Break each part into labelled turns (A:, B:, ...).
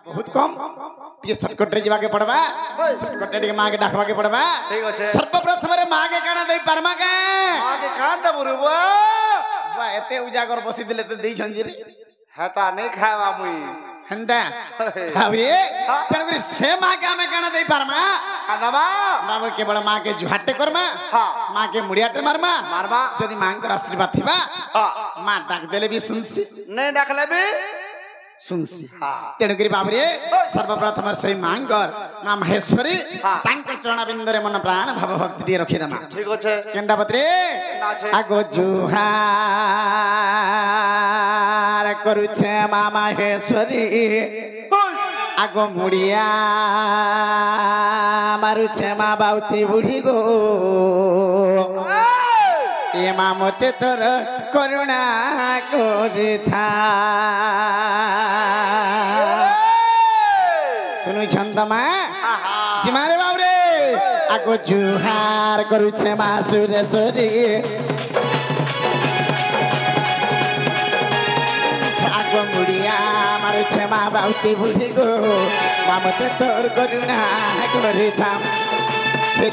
A: बहुत कम ये शॉर्टकट रे जीवा के पड़बा शॉर्टकट रे मां के डाकवा के पड़बा
B: ठीक अछि
A: सर्वप्रथम रे मां के काना देई परमा के
B: मां के कान दे बुरुबा
A: बा एते उजागर बसी दिले ते देई छन जी रे
B: हेटा नहीं खावा मुई
A: हंदा हावरे तन करे से मां के हमें काना देई परमा
B: कांदाबा
A: बाबा के बड़ा मां के जुहाटे करमा
B: हां
A: मां के मुड़ियाटे मारमा
B: मारबा
A: जदी मां के आशीर्वाद थिबा
B: हां
A: मां डाक देले भी सुनसी
B: नहीं डाक लेबे
A: सुनसी
B: हां
A: तेणुकरी बाबरे सर्वप्रथम से मांगर मां महेश्वरी
B: हाँ।
A: तांके चरण बिंदरे मन प्राण भाव भक्ति दी रखी दमा
B: ठीक अछि
A: केंदा पत्रे
B: नाचे
A: आगो जुहार करुछे मां महेश्वरी आगो मुड़िया मारुछे मां बाउती बुढ़ी गो ए मां मते तोर करुणा करिथा सुनु छंदमा जिमारे बाबरे आगो जुहार करुछे मां सुरेश्वरी आगो मुड़िया मारुछे मां बाउती बुढ़ी गो मां मते तोर करुणा करिथा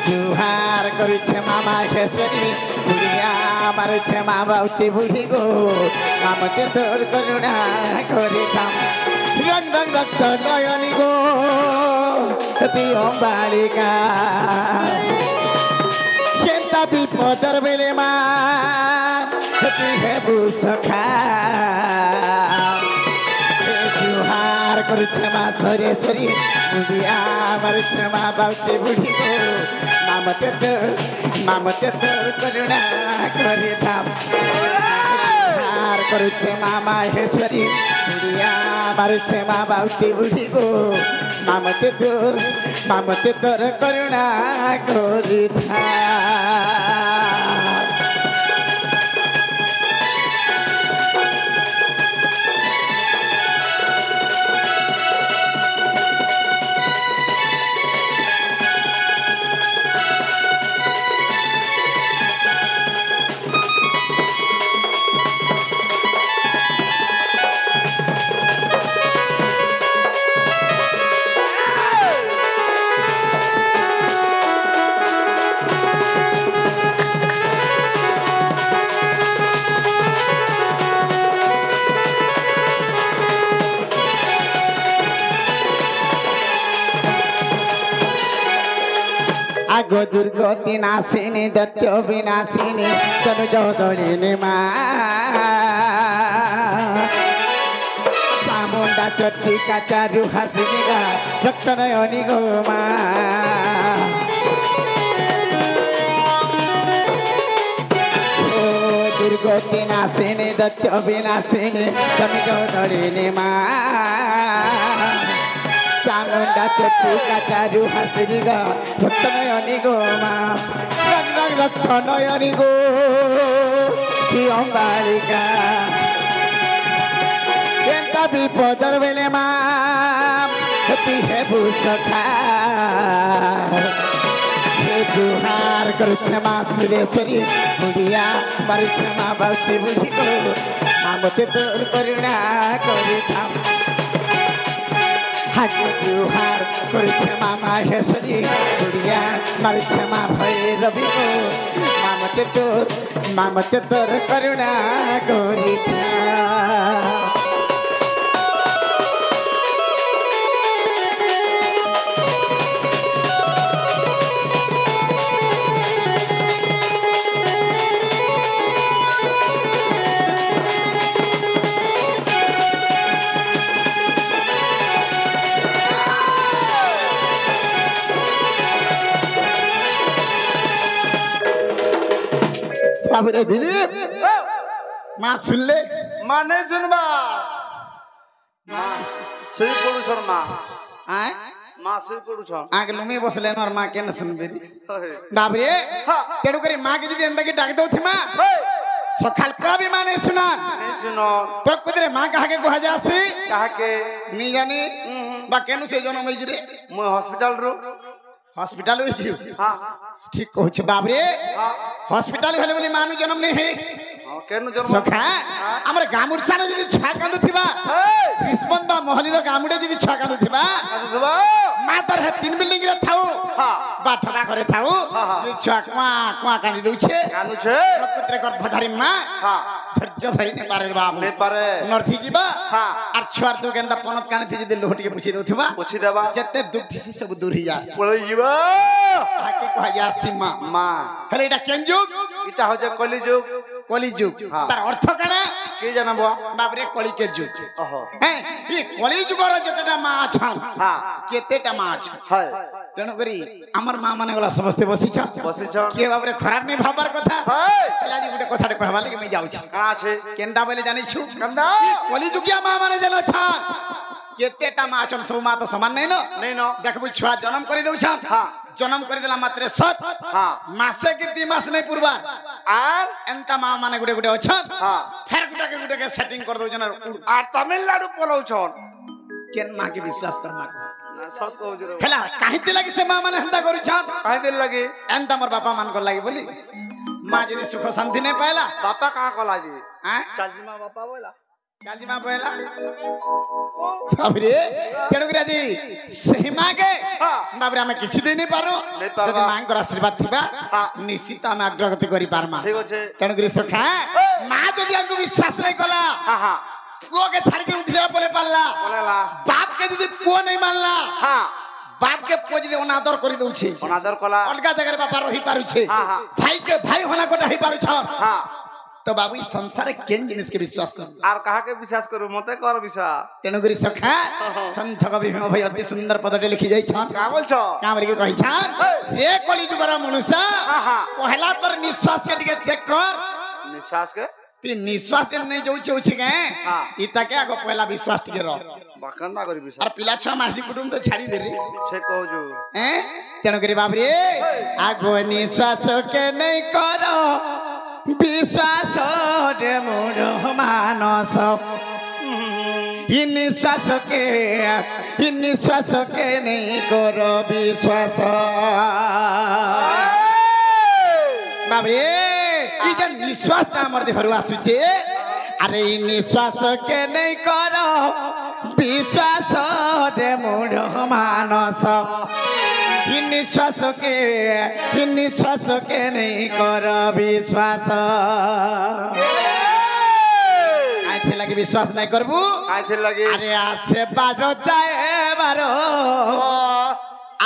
A: जुहार करुछे मां महेश्वरी मुड़िया मारुछे मां बाउती बुढ़ी गो मां मते तोर करुणा करिथा रंग रंग रक्त नयनी गो ती बालिका केंता विपदर बेले मां ती हेबु सखा जुहार करुछे मां सुरेश्वरी मुड़िया मारुछे मां बाउती बुढ़ी गो मां मते तोर करुणा करिथा जुहार करुछे मां महेश्वरी मुड़िया मारुछे मां बाउती बुढ़ी गो मां मते तोर करुणा करिथा आगो दुर्गति नाशिनी दत्यो विनाशिनी तनु जोदलिनी मां चामुंडा चट्टिका चारु हासिनी गा रक्त नयनी गो मां ओ दुर्गति नाशिनी दत्यो विनाशिनी तनु जोदलिनी मां चामुंडा चट्टिका चारु हासिनी गा रक्त नयनी गो मां रंग रंग रक्त नयनी गो की बालिका केंता विपदर बेले मां ती हेबु सखा जुहार करुछे मां सुरेश्वरी मुड़िया मारुछे मां बाउती बुढ़ी गो मां मते तोर करुणा करिथा जुहार करुछे मां महेश्वरी मुड़िया मारुछे मां भैरवी गो मां मते तोर करुणा करिथा बाबरे दिलीप मां सुन ले
B: मां नहीं सुनबा मां सही पड़ू छन मां
A: आय
B: मां सही पड़ू छन
A: आगे लुमी बसले नर मां के न सुनबेरी बाबरे तेडु करी मां के जदी अंदा के डाक दउथि मां सखाल कभी मां नहीं सुना
B: नहीं सुनो
A: प्रकृति रे मां कहा के गुहा जासी
B: कहा के
A: नहीं जानी बा केनु से जन्म होई रे
B: मैं हॉस्पिटल रो
A: हॉस्पिटल होई
B: हां
A: ठीक कहछ बाबरे हॉस्पिटल होले बोली मानु जन्म नहीं है
B: কেন জন্ম
A: সখা আমার গামুর সানো যদি ছুয়া কান্দুথিবা রিসপন্দ বা মহলির গামুড়ে যদি ছুয়া কান্দুথিবা মা তোর 3 বিল্ডিং রে থাও বা ঠকা করে থাও যদি ছুয়া কুয়া কুয়া কান্দি দউছে প্রকৃতিরে গর্ভধারী মা ধৈর্য ধরি নে পারে বাপ
B: নে পারে
A: নরথি ଯିବା আর ছুয়ার তো গেন্দা পনত কানে যদি লোহ টিকে পুছি দউথিবা
B: পুছি দেবা
A: যেতে দুঃখ থিসি সব দূর হই যাস
B: পড়ই ଯିବା
A: তাকে কহা যাসি মা
B: মা
A: হেলে এটা কেন যুগ
B: এটা হচ্ছে কলিযুগ
A: কলিযুগ তার অর্থ কানা
B: কি জানাবো
A: বাবরে কলিকে যুগ
B: ওহো
A: হ্যাঁ এই কলিযুগর যেতেটা মা আছান কেতেটা মা আছে
B: হয়
A: তেণু করি আমার মা মানে গলা সমস্তে বসিছ কি বাবরে খারাপ নেই ভাবার কথা হেলে আজ গোটে কথাটা কহবা লাগি মই যাউছি
B: আছে
A: কেন্দা বলে জানিছু
B: কেন্দা
A: কলিযুগিয়া মা মানে জানো ছান কেতেটা মা আছন সব মা তো সমান নাই না
B: নেই না
A: দেখবু ছুয়া জন্ম করে দউছান জন্ম করে দিলা মাত্রে সত মাসে কি 2 মাস নাই পুরবা
B: আর
A: এন্তা মা মানে গুটে গুটে অছন ফের গুটাকে সেটিং করে দউছন
B: আর তামিলনাড়ু পলাউছন
A: কেন মা কে বিশ্বাস কর মা
B: না সত কউজুর
A: হেলা কাহিতে লাগি সে মা মানে হেন্তা করিছন
B: কাহিতে লাগি
A: এন্তা মোর বাপা মান কর লাগি বলি মা যদি সুখ শান্তি নাই পাইলা
B: বাপা কাঁ কলা জি
A: হ্যাঁ
B: চাজিমা বাপা বলা
A: কাজিমা পাইলা বাবরে কেন করে আজি সেই মাকে বাবরে আমি কিছু দেই নাই পারো যদি মাঙ্কর আশীর্বাদ থিবা নিশ্চিত আমি অগ্রগতি করি পারমা
B: ঠিক আছে
A: কেন করে সখা মা যদি আমাকে বিশ্বাস নাই কলা পুয়াকে ছাড়ি করে উঠিলা বলে পারলা বাপকে যদি পুয়া নাই মানলা বাপকে পুয়া যদি অনাদর করে দউছে
B: অনাদর কলা
A: অলগা জায়গায় বাপা রহি পারুছে ভাইকে ভাই হনা কোটা হই পারুছ তো বাবু এই সংসারে কেন জিনিসকে বিশ্বাস কর
B: আর কাহাকে বিশ্বাস করু মতে কর বিশ্বাস
A: তেণু করে সখা সন্থক ভীম ভাই অতি সুন্দর পদটি লিখি যাইছন
B: কা বলছ
A: কামরিকে কইছান হে কলিযুগর মনুষ্য পহলা তোর নিঃশ্বাস কে টিকে চেক কর
B: নিঃশ্বাস কে
A: ती निश्वास दिन नहीं जाउछे उछे के इता के आगो पहला विश्वास टिके रह
B: बाकंदा करी विश्वास
A: और पिला छुआ मासी कुटुंब तो छाड़ी दे रे
B: छे कहजु
A: हैं तेनो करी बाप रे आगो निश्वास के नहीं करो विश्वास रे मोर मानस इ निश्वास के नहीं करो विश्वास बाप रे इ जे निश्वास हमर देहरु आसुचे अरे इ निश्वास के नहीं करो विश्वास रे मोर मानस इ निश्वास के नहीं करो विश्वास आइ थे लगे विश्वास नहीं करबू
B: आइ थे लगे
A: अरे आसे बारो जाए बारो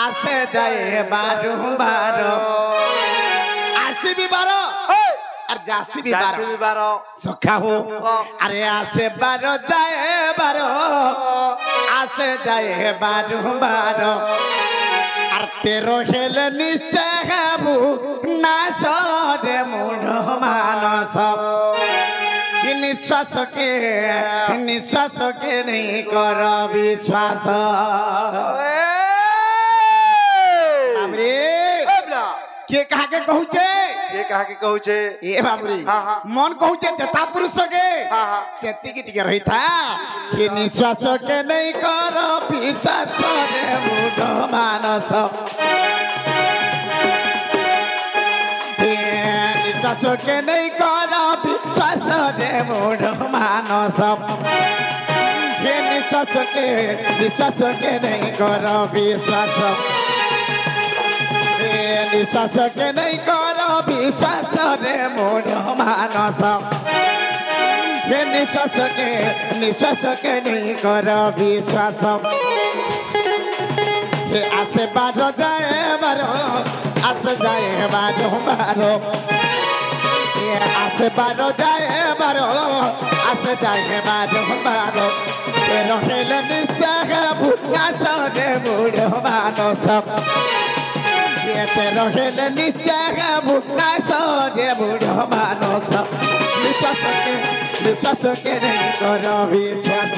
A: आसे जाए बारो बारो आसे भी बारो और जासी भी बारो सखा हो अरे आसे बारो जाए बारो आसे जाए बारो बारो और तेरो हेल निश्चय हाबू ना सरे मूढ़ मानस निश्वास के नहीं कर विश्वास के कहा के कहूचे
B: ये कहा के कहूचे
A: ए बाबूरी मन कहूचे जता पुरुष के सेती की टिके रही था कि निश्वास के नहीं कर विश्वास रे मूढ़ मानस निश्वास के नहीं कर विश्वास रे मूढ़ मानस निश्वास के नहीं कर विश्वास निश्वास के नहीं कर विश्वास रे मूढ़ मानस निश्वास के नहीं कर विश्वास आसे बारो जाए बारो आसे जाए बारो बारो आसे बारो जाए बारो आसे जाए बारो बारो तेरो हेल निश्चय भूना सरे मूढ़ मानस तेरो हेल निश्चय भूना सरे मूढ़ मानस निश्वास के नहीं कर विश्वास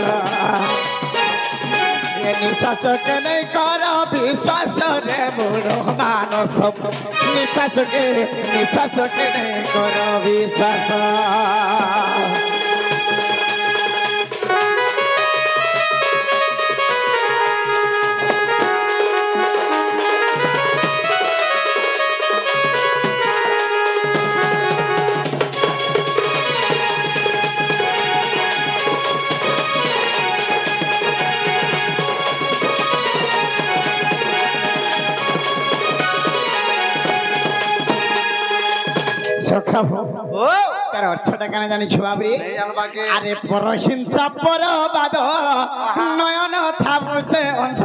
A: निश्वास के नहीं कर विश्वास रे मूढ़ मानस निश्वास के नहीं कर विश्वास সখাবো
B: ও
A: তার অর্থটা কেন জানিছ বাবরি
B: নেই জানবাকে
A: আরে পরহিংসা পরবাদ নয়ন থাবু সে অন্ধ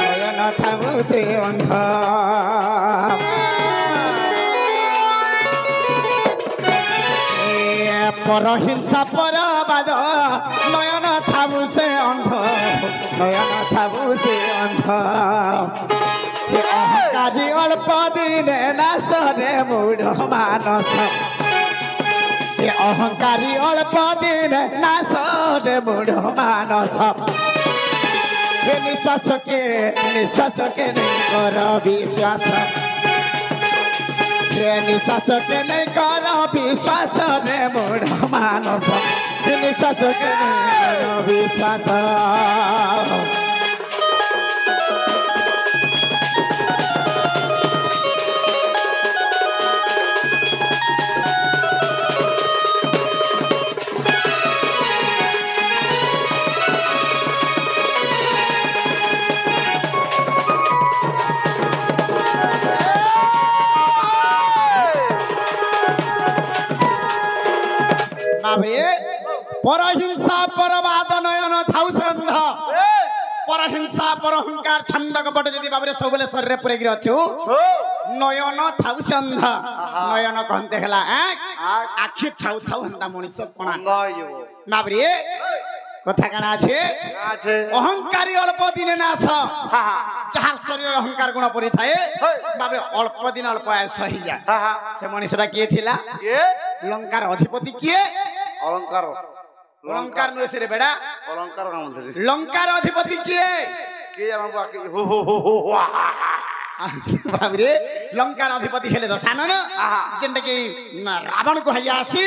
A: নয়ন থাবু সে অন্ধ পরহিংসা পরবাদ নয়ন থাবু সে অন্ধ নয়ন থাবু সে অন্ধ অহংকারী অল্প দিনে নাশরে মূঢ় মানস অহংকারী অল্প দিনে নাশরে মূঢ় মানস নিঃশ্বাসকে নেই কর বিশ্বাস নিঃশ্বাসকে নেই কর বিশ্বাস রে মূঢ় মানস নিঃশ্বাসকে নেই কর বিশ্বাস পরহিংসা পরবাদ নয়ন থাউসন্ধ পরহিংসা পরহংকার ছন্দ কপট যদি বাবরে সবলে শরীরে পুরে গিয়ে অছু নয়ন থাউসন্ধ নয়ন কহতে হেলা আখি থাউ থাউ হন্তা মଣିষ কোনা বাবরে কথা কানা আছে অহংকারী অল্প দিনে নাশ যাহার শরীর অহংকার গুণ পড়ি থাকে বাবরে অল্প দিন অল্প আয়ুষ হয়ে যায় সে মনীষটা কিয়ে থিলা লঙ্কার অধিপতি কিয়ে
B: অলঙ্কার
A: অলঙ্কার নয় রে বেড়া
B: অলঙ্কার
A: লঙ্কার অধিপতি কিয়ে
B: কে আমাকে হো হো হো হো
A: বাবরে লঙ্কার অধিপতি হেলে দশানো না যেটা কি রাবণ কু হাইয়া আসি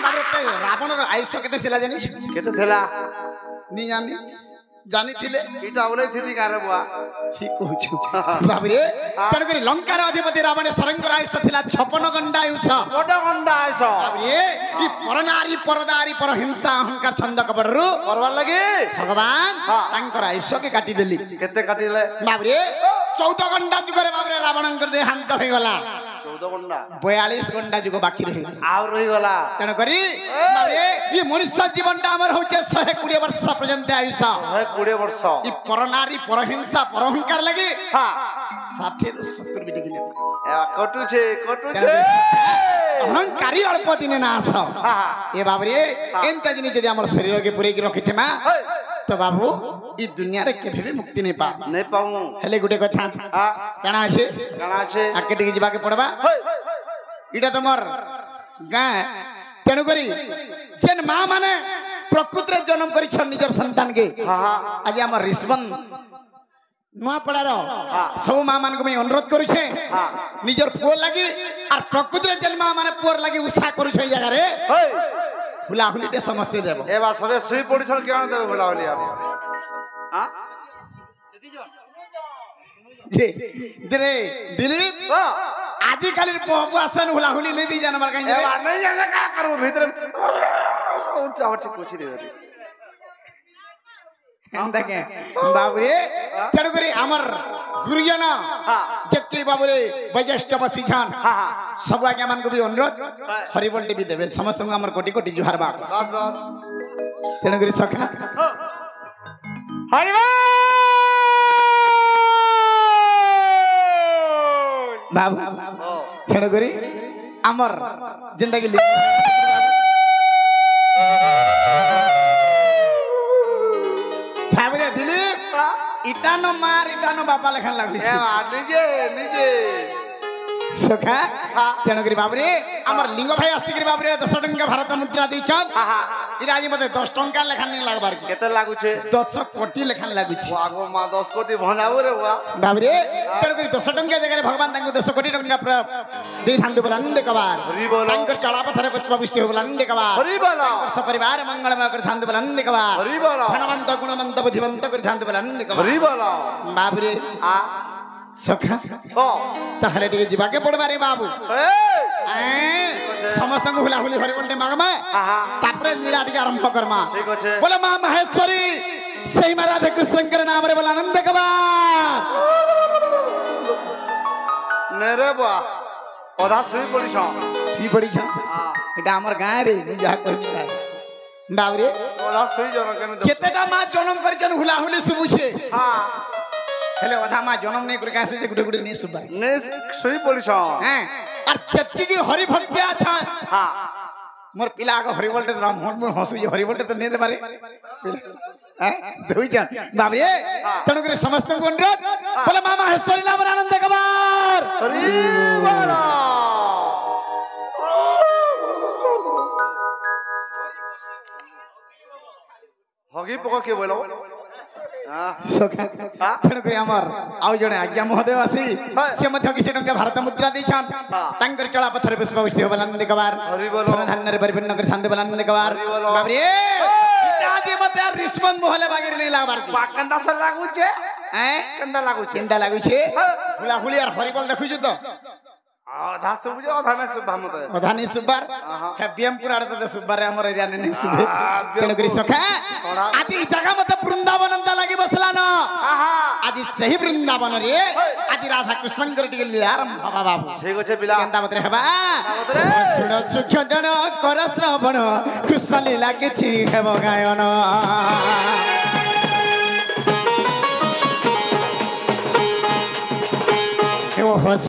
A: বাবরে রাবণর আয়ুষ কেতে ଥିଲା জানিস
B: কেতে থেলা
A: নি জানি জানিଥିଲେ
B: এটা বলেই থিলি কারে বুয়া
A: ঠিক কହୁଛୁ বাবরে তেଣୁ କରି ଲଙ୍କାର ଅଧିପତି ରାବଣ ସରଙ୍କର ଆୟୁଷ ଥିଲା 56 ଗଣ୍ଡା ଆୟୁଷ
B: কোটা গন্ডা আইছ
A: ବାବରେ ଇ ପରନାରୀ ପରଦାରୀ ପର ହିଂସା ଅହଙ୍କାର ଛନ୍ଦ କପଟରୁ
B: করবার লাগি
A: ଭଗବାନ ତାଙ୍କର ଆୟୁଷକେ କାଟିଦେଲି
B: কেতে কাটিলে
A: ବାବରେ 14 ଗଣ୍ଡା ଯୁଗରେ ବାବରେ ରାବଣଙ୍କର ଦେହାନ୍ତ ହେଇଗଲା
B: 14 গন্ডা
A: 42 ଗଣ୍ଡା ଯୁଗ ବାକି ରହିଗଲା
B: ଆଉ রহিগলা
A: ତେଣୁ କରି ବାବରେ ଇ ମଣିଷ ଜୀବନଟା ଆମର ହଉଛେ 120 ବର୍ଷ ପର୍ଯ୍ୟନ୍ତ ଆୟୁଷ
B: 20 ବର୍ଷ
A: ଇ ପରନାରୀ ପରହିଂସା ପରହଙ୍କାର ଲାଗି
B: হ্যাঁ
A: 60 ରୁ 70 বিটি গিনে
B: কটুছে কটুছে
A: অহংকারী অল্প দিনে না আস এ বাবরে এন্তা জিনিস যদি আমার শরীরকে পুরেকি রখিথিমা তো বাবু ই দুনিয়ারে কেবে भी মুক্তি নেই পা
B: নেই পাউ
A: হেলে গুটে কথা কানা আছে
B: কানা আছে
A: আগে টিকে যাবাকে পড়বা এটা তোমার গাঁ তেণু করি যেন মা মানে প্রকৃতিরে জন্ম করিছন নিজের সন্তানকে আজি আমার রিসবন নুয়াপড়ার সব মা মানক অনুরোধ করুছে নিজের পুয় লাগি আর প্রকৃতিরে যেন মা মানে পুয়র লাগি উৎসাহ করুছে এই জায়গায় হুলাহুলিটে সমস্তে দেব
B: এবার সবে শুই পড়িছন কেন দেবে হুলাহুলি আর হ্যাঁ
A: রে দিলীপ আজিকালির পহবু আসেন হুলাহুলি নেই দিয়ে জানবার কাই
B: এবার নেই জানা কা করব ভিতরে উঠা উঠি কুচি দেবে
A: দেখে বাবুরে তেণু করে আমার গুরুজন যেতকে বাবুরে বৈজ্যেষ্ঠ বসিছন সব আজ্ঞা মানকু বি অনুরোধ হরিবল টিভি দেবে সমস্ত আমার কোটি কোটি জুহার বাপ
B: বাস বাস
A: তেণু করে সখা
B: হরিবল
A: বাবু তেণু করে আমার যেটা কি ভাবরে দিলীপ ইটানো মার ইটানো বাপা লেখান লাগুছে
B: নিজে নিজে
A: সখা তেণু করে বাবরে আমার লিঙ্গ ভাই আসিকি বাবরে 10 টঙ্কা ভারত মুদ্রা দিছন এটা আজ মতে 10 টঙ্কা লেখান নি লাগবার
B: কেতে লাগুছে
A: 10 কোটি লেখান লাগুছে
B: আগো মা 10 কোটি ভঞ্জাবো রে বুয়া
A: বাবরে তেণু করে 10 টঙ্কা জায়গায় ভগবান তাঙ্কু 10 কোটি টঙ্কা দেই থান্দু বলা নন্দ কবার
B: হরি বল
A: তাঙ্কর চলা পথরে পুষ্প বৃষ্টি হবলা নন্দ কবার
B: হরি বল
A: তাঙ্কর সপরিবার মঙ্গলময় করে থান্দু বলা নন্দ কবার
B: হরি বল
A: ধনবন্ত গুণবন্ত বুদ্ধিবন্ত করে থান্দু বলা নন্দ কবার
B: হরি বল
A: বাবরে
B: আ
A: সখা
B: ও
A: তাহলে টিকে যাবাকে পড়বারে বাবু
B: এই
A: সমস্ত হুলাহুলি হরিবন্টে মাগমা তারপরে লীলা টিকে আরম্ভ করমা
B: ঠিক আছে
A: বলে মা মহেশ্বরী সেই মা রাধা কৃষ্ণঙ্কর নামরে বলে আনন্দ কবার
B: নেরে বুয়া ଅଧା ଶୋଇ ପଡ଼ିଛ
A: ଶୁଇ ପଡ଼ିଛ ଏଟା ଆମର ଗାଁରେ ମୁଁ ଯାହା କହିବି ବାବୁରେ
B: ଅଧା ଶୋଇ ଜଣ କେନ
A: କେତେଟା ମା ଜନ୍ମ କରିଛନ୍ ହୁଲା ହୁଲି ଶୁଭୁଛେ
B: ହଁ
A: ହେଲେ ଅଧା ମା ଜନ୍ମ ନେଇ କରି କାছে ଯେ ଗୁଟେ ନି ଶୁଭା
B: ନେ ଶୋଇ ପଡ଼ିଛ
A: হ্যাঁ আর যেତିକି হরি ভক্তি আছান
B: ହଁ
A: মোর পিলা আগ হরিবলটে তো মন মন হসুই হরিবলটে তো নেই দেবারে হ্যাঁ দুইজন বাবরে তেণু করে সমস্ত অনুরোধ বলে মা মাহেশ্বরী নাম আনন্দ কবার
B: হরি বল হগি পক কে বলো
A: সখা তেণু করে আমার আউ জনে আজ্ঞা মহোদয় আসি সে মধ্য কিছু টঙ্কা ভারত মুদ্রা দিছন তাঙ্কর চলা পথরে পুষ্পবৃষ্টি হবে আনন্দ কবার
B: হরি বল
A: ধান্যরে পরিপূর্ণ করে শান্তি বল আনন্দ কবার বাবরে আজ মতে আর রিসপন্স মহলে বাগির নেই লাগবার কি
B: পাকন্দা সে লাগুছে
A: হ্যাঁ
B: কেন্দা লাগুছে
A: চিন্তা লাগুছে হুলা হুলি আর হরিবল দেখুছ তো
B: অধা শুবুছে অধা নে শুভা মতে
A: অধানি সুবার হ্যাঁ বিএমপুর আড়ে তো সুবার আমার এরিয়া নেই সুবে তেণু করি সখা আজ এই জায়গা মতে বৃন্দাবন অন্তা লাগি বসলা ন আজ সেই বৃন্দাবন রে আজ রাধা কৃষ্ণঙ্কর টিকে লীলা আরম্ভ হবা বাবু
B: ঠিক আছে পিলা
A: কেন্তা মতে হেবা শুণ সুক্ষণ কর শ্রবণ কৃষ্ণ লীলা কিছু হেব গায়ন